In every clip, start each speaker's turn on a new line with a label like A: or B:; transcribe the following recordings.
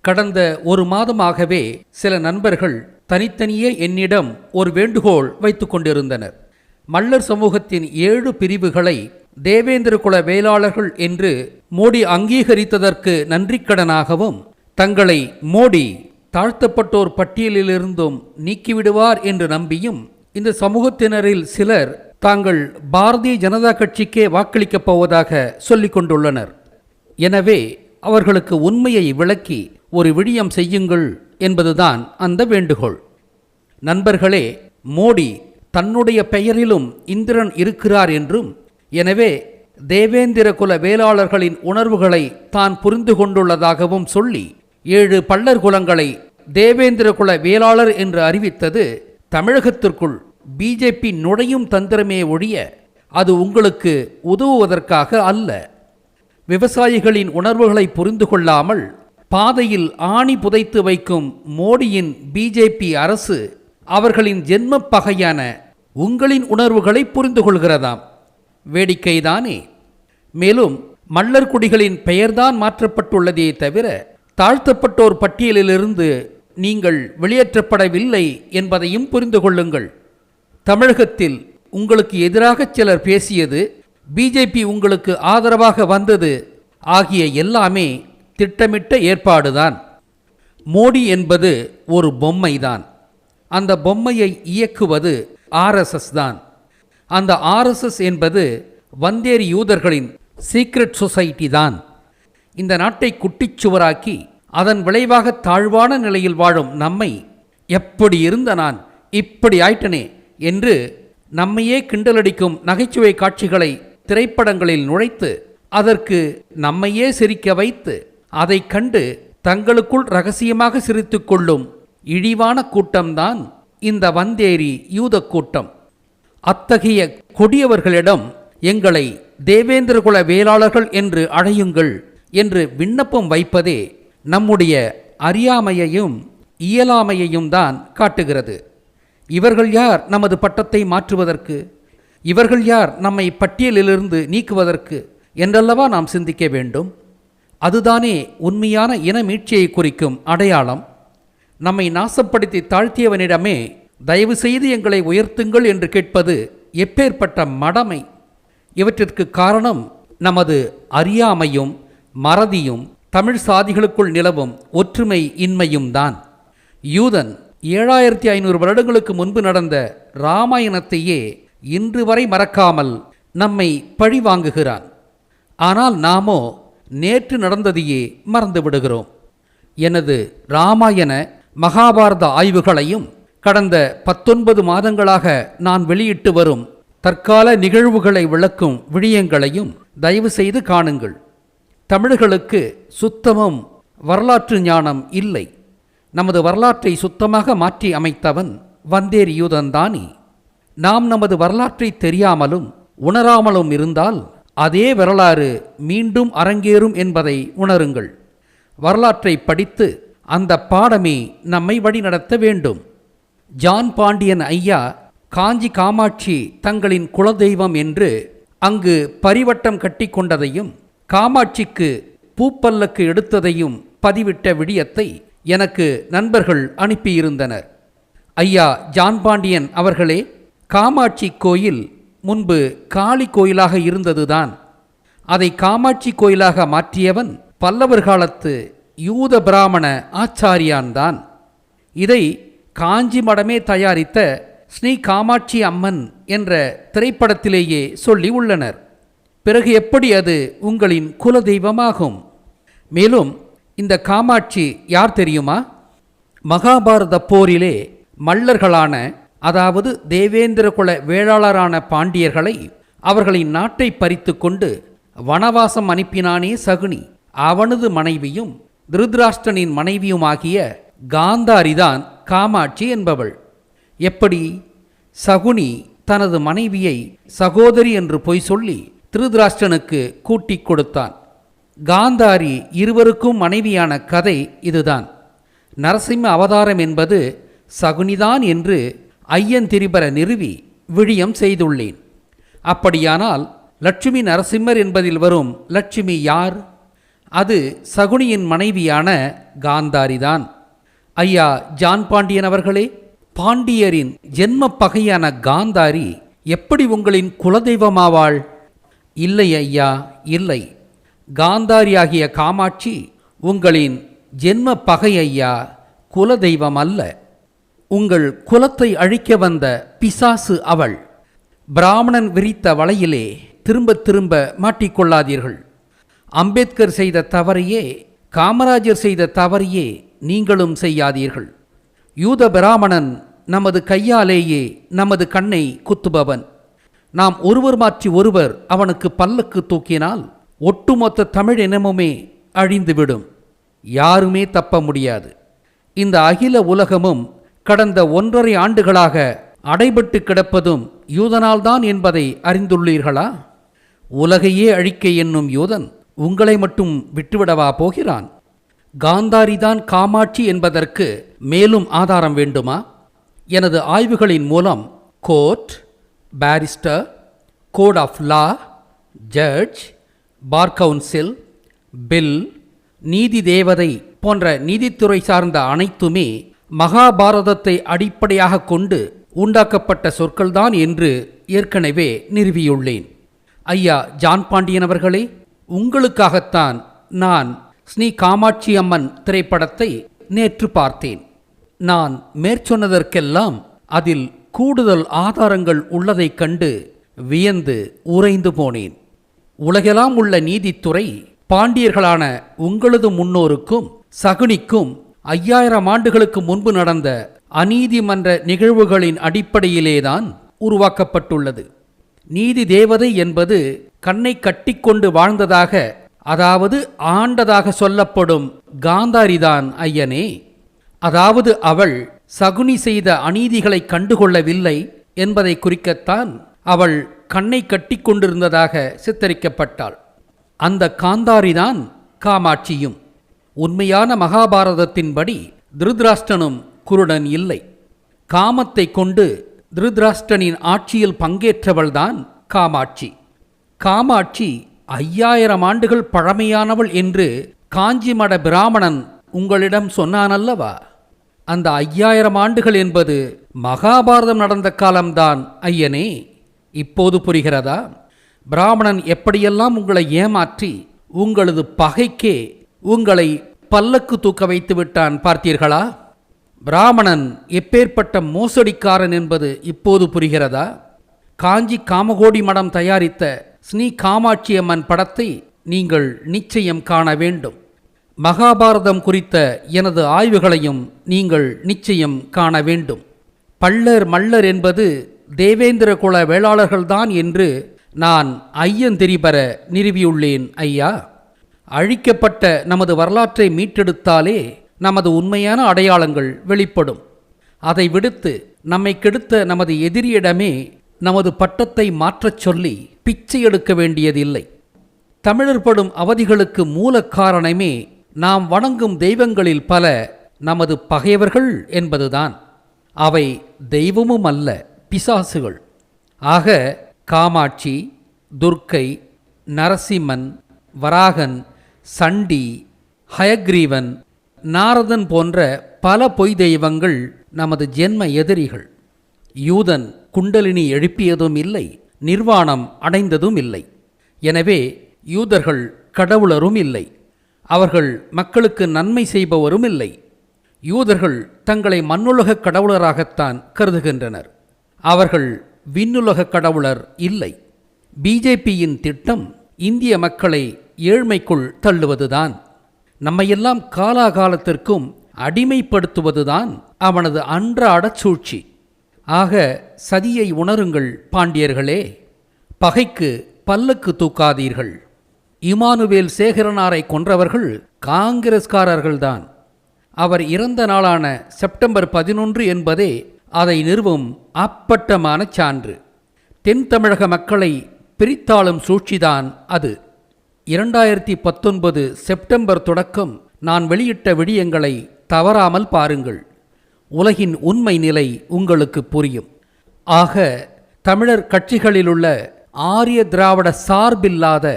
A: கடந்த ஒரு மாதமாகவே சில நண்பர்கள் தனித்தனியே என்னிடம் ஒரு வேண்டுகோள் வைத்துக் கொண்டிருந்தனர். மல்லர் சமூகத்தின் 7 பிரிவுகளை தேவேந்திர குல வேளாளர்கள் என்று மோடி அங்கீகரித்ததற்கு நன்றிக்கடனாகவும், தங்களை மோடி தாழ்த்தப்பட்டோர் பட்டியலிலிருந்தும் நீக்கிவிடுவார் என்று நம்பியும், இந்த சமூகத்தினரில் சிலர் தாங்கள் பாரதிய ஜனதா கட்சிக்கே வாக்களிக்கப் போவதாக சொல்லிக் கொண்டுள்ளனர். எனவே அவர்களுக்கு உண்மையை விளக்கி ஒரு விடியம் செய்யுங்கள் என்பதுதான் அந்த வேண்டுகோள். நண்பர்களே, மோடி தன்னுடைய பெயரிலும் இந்திரன் இருக்கிறார் என்றும், எனவே தேவேந்திர குல வேளாளர்களின் உணர்வுகளை தான் புரிந்து கொண்டுள்ளதாகவும் சொல்லி 7 பல்லர் குலங்களை தேவேந்திர குல வேளாளர் என்று அறிவித்தது தமிழகத்திற்குள் பிஜேபி நுழையும் தந்திரமே ஒழிய அது உங்களுக்கு உதவுவதற்காக அல்ல. விவசாயிகளின் உணர்வுகளை புரிந்து கொள்ளாமல் பாதையில் ஆணி புதைத்து வைக்கும் மோடியின் பிஜேபி அரசு அவர்களின் ஜென்ம பகையான உங்களின் உணர்வுகளை புரிந்து கொள்கிறதாம். வேடிக்கைதானே? மேலும் மல்லர் குடிகளின் பெயர்தான் மாற்றப்பட்டுள்ளதே தவிர தாழ்த்தப்பட்டோர் பட்டியலிலிருந்து நீங்கள் வெளியேற்றப்படவில்லை என்பதையும் புரிந்து கொள்ளுங்கள். தமிழகத்தில் உங்களுக்கு எதிராக சிலர் பேசியது, பிஜேபி உங்களுக்கு ஆதரவாக வந்தது ஆகிய எல்லாமே திட்டமிட்ட ஏற்பாடுதான். மோடி என்பது ஒரு பொம்மைதான். அந்த பொம்மையை இயக்குவது RSS தான். அந்த RSS என்பது வந்தேரி யூதர்களின் சீக்ரெட் சொசைட்டி தான். இந்த நாட்டை குட்டிச்சுவராக்கி அதன் விளைவாக தாழ்வான நிலையில் வாழும் நம்மை, எப்படி இருந்த நான் இப்படி ஆயிட்டனே என்று நம்மையே கிண்டலடிக்கும் நகைச்சுவை காட்சிகளை திரைப்படங்களில் நுழைத்து அதற்கு நம்மையே சிரிக்க வைத்து அதை கண்டு தங்களுக்குள் ரகசியமாக சிரித்து கொள்ளும் இழிவான கூட்டம்தான் இந்த வந்தேரி யூத கூட்டம். அத்தகைய கொடியவர்களிடம் எங்களை தேவேந்திர குல வேளாளர்கள் என்று அழையுங்கள் என்று விண்ணப்பம் வைப்பதே நம்முடைய அறியாமையையும் இயலாமையையும் தான் காட்டுகிறது. இவர்கள் யார் நமது பட்டத்தை மாற்றுவதற்கு? இவர்கள் யார் நம்மை பட்டியலிலிருந்து நீக்குவதற்கு என்றல்லவா நாம் சிந்திக்க வேண்டும். அதுதானே உண்மையான இன மீட்சியை குறிக்கும் அடையாளம். நம்மை நாசப்படுத்தி தாழ்த்தியவனிடமே தயவு செய்து எங்களை உயர்த்துங்கள் என்று கேட்பது எப்பேற்பட்ட மடமை! இவற்றிற்கு காரணம் நமது அறியாமையும் மறதியும் தமிழ் சாதிகளுக்குள் நிலவும் ஒற்றுமை இன்மையும் தான். யூதன் 7500 வருடங்களுக்கு முன்பு நடந்த இராமாயணத்தையே இன்று வரை மறக்காமல் நம்மை பழி வாங்குகிறான். ஆனால் நாமோ நேற்று நடந்ததையே மறந்து விடுகிறோம். எனது இராமாயண மகாபாரத ஆய்வுகளையும் கடந்த 19 மாதங்களாக நான் வெளியிட்டு வரும் தற்கால நிகழ்வுகளை விளக்கும் விடயங்களையும் தயவு செய்து காணுங்கள். தமிழர்களுக்கு சுத்தமும் வரலாற்று ஞானம் இல்லை. நமது வரலாற்றை சுத்தமாக மாற்றி அமைத்தவன் வந்தேரி யூதன்தானே. நாம் நமது வரலாற்றை தெரியாமலும் உணராமலும் இருந்தால் அதே வரலாறு மீண்டும் அரங்கேறும் என்பதை உணருங்கள். வரலாற்றை படித்து அந்த பாடமே நம்மை வழிநடத்த வேண்டும். ஜான் பாண்டியன் ஐயா காஞ்சி காமாட்சி தங்களின் குலதெய்வம் என்று அங்கு பரிவட்டம் கட்டி கொண்டதையும் காமாட்சிக்கு பூப்பல்லக்கு எடுத்ததையும் பதிவிட்ட விடியத்தை எனக்கு நண்பர்கள் அனுப்பியிருந்தனர். ஐயா ஜான் பாண்டியன் அவர்களே, காமாட்சி கோயில் முன்பு காளி கோயிலாக இருந்ததுதான். அதை காமாட்சி கோயிலாக மாற்றியவன் பல்லவர் காலத்து யூத பிராமண ஆச்சாரியான்தான். இதை காஞ்சி மடமே தயாரித்த ஸ்ரீ காமாட்சி அம்மன் என்ற திரைப்படத்திலேயே சொல்லி உள்ளனர். பிறகு எப்படி அது உங்களின் குல தெய்வமாகும்? மேலும் இந்த காமாட்சி யார் தெரியுமா? மகாபாரத போரிலே மல்லர்களான, அதாவது தேவேந்திர குல வேளாளரான பாண்டியர்களை, அவர்களின் நாட்டை பறித்து கொண்டு வனவாசம் அனுப்பினானே சகுனி, அவனது மனைவியும் திருதராஷ்டிரனின் மனைவியுமாகிய காந்தாரிதான் காமாட்சி என்பவள். எப்படி? சகுனி தனது மனைவியை சகோதரி என்று பொய் சொல்லி திருதராஷ்டிரனுக்கு கூட்டிக் கொடுத்தான். காந்தாரி இருவருக்கும் மனைவியான கதை இதுதான். நரசிம்ம அவதாரம் என்பது சகுனிதான் என்று ஐயந்திரிபர நிறுவி விழியம் செய்துள்ளேன். அப்படியானால் லட்சுமி நரசிம்மர் என்பதில் வரும் லட்சுமி யார்? அது சகுனியின் மனைவியான காந்தாரிதான். ஐயா ஜான் பாண்டியன் அவர்களே, பாண்டியரின் ஜென்ம பகையான காந்தாரி எப்படி உங்களின் குலதெய்வமாவாள்? இல்லை ஐயா, இல்லை. காந்தாரியாகிய காமாட்சி உங்களின் ஜென்ம பகை ஐயா, குலதெய்வம் அல்ல. உங்கள் குலத்தை அழிக்க வந்த பிசாசு அவள். பிராமணன் விரித்த வலையிலே திரும்ப திரும்ப மாட்டிக்கொள்ளாதீர்கள். அம்பேத்கர் செய்த தவறையே, காமராஜர் செய்த தவறையே நீங்களும் செய்யாதீர்கள். யூத பிராமணன் நமது கையாலேயே நமது கண்ணை குத்துபவன். நாம் ஒருவர் மாற்றி ஒருவர் அவனுக்கு பல்லக்கு தூக்கினால் ஒட்டுமொத்த தமிழ் இனமுமே அழிந்துவிடும். யாருமே தப்ப முடியாது. இந்த அகில உலகமும் கடந்த 1.5 ஆண்டுகளாக அடைபட்டு கிடப்பதும் யூதனால்தான் என்பதை அறிந்துள்ளீர்களா? உலகையே அழிக்க என்னும் யூதன் உங்களை மட்டும் விட்டுவிடவா போகிறான்? காந்தாரிதான் காமாட்சி என்பதற்கு மேலும் ஆதாரம் வேண்டுமா? எனது ஆய்வுகளின் மூலம் court, barrister, code of law, judge, bar council, bill, நீதி தேவதை போன்ற நீதித்துறை சார்ந்த அனைத்துமே மகாபாரதத்தை அடிப்படையாக கொண்டு உண்டாக்கப்பட்ட சொற்கள்தான் என்று ஏற்கனவே நிறுவியுள்ளேன். ஐயா ஜான் பாண்டியன் அவர்களே, உங்களுக்காகத்தான் நான் ஸ்ரீ காமாட்சி அம்மன் திரைப்படத்தை நேற்று பார்த்தேன். நான் மேற்சொன்னதற்கெல்லாம் அதில் கூடுதல் ஆதாரங்கள் உள்ளதைக் கண்டு வியந்து உறைந்து போனேன். உலகெல்லாம் உள்ள நீதித்துறை பாண்டியர்களான உங்களது முன்னோருக்கும் சகுனிக்கும் 5000 ஆண்டுகளுக்கு முன்பு நடந்த அநீதிமன்ற நிகழ்வுகளின் அடிப்படையிலேதான் உருவாக்கப்பட்டுள்ளது. நீதி தேவதை என்பது கண்ணை கட்டிக்கொண்டு வாழ்ந்ததாக, அதாவது ஆண்டதாக சொல்லப்படும் காந்தாரிதான் ஐயனே. அதாவது அவள் சகுனி செய்த அநீதிகளை கண்டுகொள்ளவில்லை என்பதை குறிக்கத்தான் அவள் கண்ணை கட்டிக்கொண்டிருந்ததாக சித்தரிக்கப்பட்டாள். அந்த காந்தாரிதான் காமாட்சியும். உண்மையான மகாபாரதத்தின்படி திருதராஷ்டிரனும் குருடன் இல்லை. காமத்தை கொண்டு திருதராஷ்டிரனின் ஆட்சியில் பங்கேற்றவள்தான் காமாட்சி. காமாட்சி 5000 ஆண்டுகள் பழமையானவள் என்று காஞ்சி மட பிராமணன் உங்களிடம் சொன்னானல்லவா? அந்த 5000 ஆண்டுகள் என்பது மகாபாரதம் நடந்த காலம்தான் ஐயனே. இப்போது புரிகிறதா? பிராமணன் எப்படியெல்லாம் உங்களை ஏமாற்றி உங்களது பகைக்கே உங்களை பல்லக்கு தூக்க வைத்து விட்டான் பார்த்தீர்களா? பிராமணன் எப்பேற்பட்ட மோசடிக்காரன் என்பது இப்போது புரிகிறதா? காஞ்சி காமகோடி மடம் தயாரித்த ஸ்ரீ காமாட்சி அம்மன் படத்தை நீங்கள் நிச்சயம் காண வேண்டும். மகாபாரதம் குறித்த எனது ஆய்வுகளையும் நீங்கள் நிச்சயம் காண வேண்டும். பள்ளர் மல்லர் என்பது தேவேந்திர குல வேளாளர்கள்தான் என்று நான் ஐயந்திரிபர நிறுவியுள்ளேன் ஐயா. அழிக்கப்பட்ட நமது வரலாற்றை மீட்டெடுத்தாலே நமது உண்மையான அடையாளங்கள் வெளிப்படும். அதை விடுத்து நம்மை கெடுத்த நமது எதிரியிடமே நமது பட்டத்தை மாற்றச் சொல்லி பிச்சை எடுக்க வேண்டியதில்லை. தமிழர் படும் அவதிகளுக்கு மூல காரணமே நாம் வணங்கும் தெய்வங்களில் பல நமது பகைவர்கள் என்பதுதான். அவை தெய்வமும் அல்ல, பிசாசுகள். ஆக காமாட்சி, துர்க்கை, நரசிம்மன், வராகன், சண்டி, ஹயக்ரீவன், நாரதன் போன்ற பல பொய் தெய்வங்கள் நமது ஜென்ம எதிரிகள். யூதன் குண்டலினி எழுப்பியதும் இல்லை, நிர்வாணம் அடைந்ததும் இல்லை. எனவே யூதர்கள் கடவுளரும் இல்லை, அவர்கள் மக்களுக்கு நன்மை செய்பவரும் இல்லை. யூதர்கள் தங்களை மண்ணுலக கடவுளராகத்தான் கருதுகின்றனர். அவர்கள் விண்ணுலக கடவுளர் இல்லை. பிஜேபியின் திட்டம் இந்திய மக்களை ஏழ்மைக்குள் தள்ளுவதுதான். நம்மையெல்லாம் காலாகாலத்திற்கும் அடிமைப்படுத்துவதுதான் அவனது அன்றாட சூழ்ச்சி. ஆக சதியை உணருங்கள் பாண்டியர்களே. பகைக்கு பல்லக்கு தூக்காதீர்கள். இமானுவேல் சேகரனாரை கொன்றவர்கள் காங்கிரஸ்காரர்கள்தான். அவர் இறந்த நாளான செப்டம்பர் 11 என்பதே அதை நிறுவும் அப்பட்டமான சான்று. தென் தமிழக மக்களை பிரித்தாளும் சூழ்ச்சிதான் அது. 2019 செப்டம்பர் தொடக்கம் நான் வெளியிட்ட விடயங்களை தவறாமல் பாருங்கள். உலகின் உண்மை நிலை உங்களுக்கு புரியும். ஆக தமிழர் கட்சிகளிலுள்ள ஆரிய திராவிட சார்பில்லாத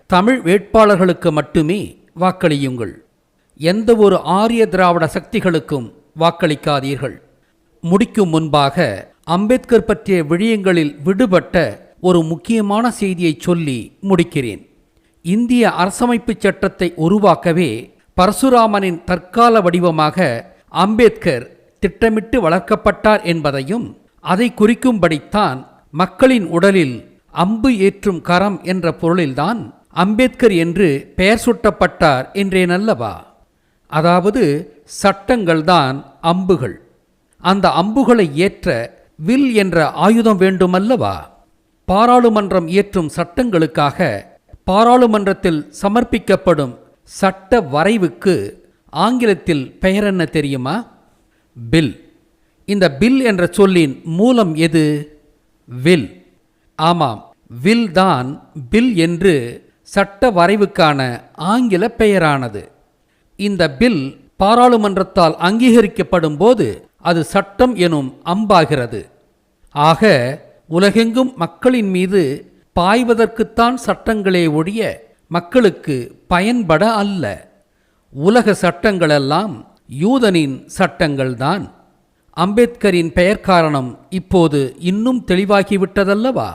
A: தமிழ் வேட்பாளர்களுக்கு மட்டுமே வாக்களியுங்கள். எந்த ஒரு ஆரிய திராவிட சக்திகளுக்கும் வாக்களிக்காதீர்கள். முடிக்கும் முன்பாக அம்பேத்கர் பற்றிய விடயங்களில் விடுபட்ட ஒரு முக்கியமான செய்தியை சொல்லி முடிக்கிறேன். இந்திய அரசமைப்பு சட்டத்தை உருவாக்கவே பரசுராமனின் தற்கால வடிவமாக அம்பேத்கர் திட்டமிட்டு வளர்க்கப்பட்டார் என்பதையும், அதை குறிக்கும்படித்தான் மக்களின் உடலில் அம்பு ஏற்றும் கரம் என்ற பொருளில்தான் அம்பேத்கர் என்று பெயர் சூட்டப்பட்டார் என்றேனல்லவா? அதாவது சட்டங்கள்தான் அம்புகள். அந்த அம்புகளை ஏற்ற வில் என்ற ஆயுதம் வேண்டுமல்லவா? பாராளுமன்றம் இயற்றும் சட்டங்களுக்காக பாராளுமன்றத்தில் சமர்ப்பிக்கப்படும் சட்ட வரைவுக்கு ஆங்கிலத்தில் பெயர் என்ன தெரியுமா? பில். இந்த பில் என்ற சொல்லின் மூலம் எது? வில். ஆமாம், வில் தான் பில் என்று சட்ட வரைவுக்கான ஆங்கில பெயரானது. இந்த பில் பாராளுமன்றத்தால் அங்கீகரிக்கப்படும் போது அது சட்டம் எனும் அம்பாகிறது. ஆக உலகெங்கும் மக்களின் மீது பாய்வதற்குத்தான் சட்டங்களே ஒழிய மக்களுக்கு பயன்பட அல்ல. உலக சட்டங்களெல்லாம் யூதனின் சட்டங்கள்தான். அம்பேத்கரின் பெயர் காரணம் இப்போது இன்னும் தெளிவாகிவிட்டதல்லவா?